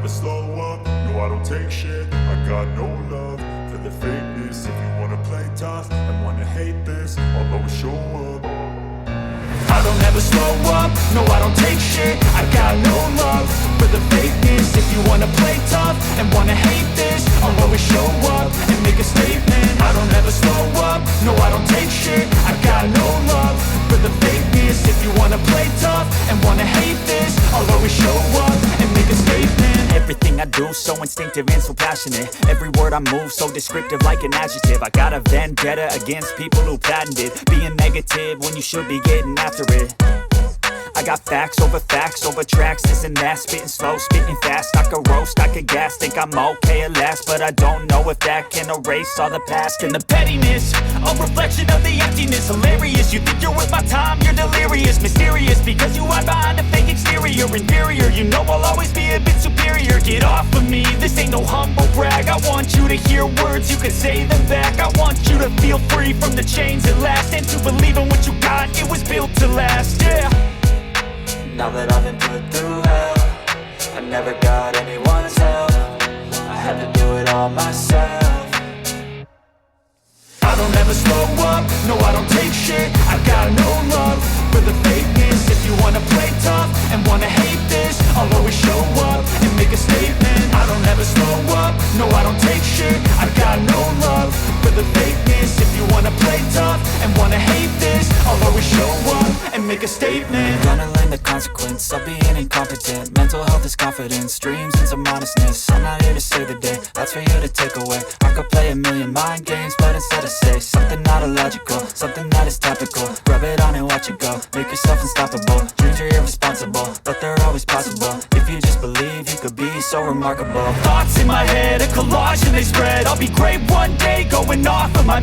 never slow up, no I don't take shit. I got no love for the fakeness. If you wanna play tough and wanna hate this, I'll always show up. I don't ever slow up, no I don't take shit. I got no love for the fakeness. If you wanna play tough and wanna hate this, I'll always show up and make a statement. I don't ever slow up, no I don't take shit. I got no love for the fakeness. If you wanna play tough and wanna hate this, I'll always show up and make a statement. Everything I do so instinctive and so passionate. Every word I move so descriptive like an adjective. I got a vendetta against people who patented being negative when you should be getting after it. I got facts over tracks, this and that. Spitting slow, spitting fast. I could roast, I could gas. Think I'm okay at last, but I don't know if that can erase all the past. And the pettiness, a reflection of the emptiness. Hilarious, you think you're worth my time, you're delirious. Mysterious, because you hide behind a fake exterior. Inferior, you know I'll always be a bit superior. Get off of me, this ain't no humble brag. I want you to hear words, you can say them back. I want you to feel free from the chains at last, and to believe in what you got, it was built to last, yeah. Now that I've been put through hell, I never got anyone's help. I had to do it all myself. I don't ever slow up, no I don't take shit. I got no love for the fakeness. If you wanna play tough and wanna hate this, I'll always show up and make a statement. I don't ever slow up, no I don't take shit. I got no love for the fakeness. If you wanna play tough and wanna hate this, I'll always show up and make a statement. Gonna learn the consequence of being incompetent. Mental health is confidence, dreams and some honestness. I'm not here to save the day, that's for you to take away. I could play a million mind games, but instead I say something not illogical, something that is topical. Rub it on and watch it go, make yourself unstoppable. Dreams are irresponsible, but they're always possible. If you just believe, you could be so remarkable. Thoughts in my head, a collage and they spread. I'll be great one day, going off of my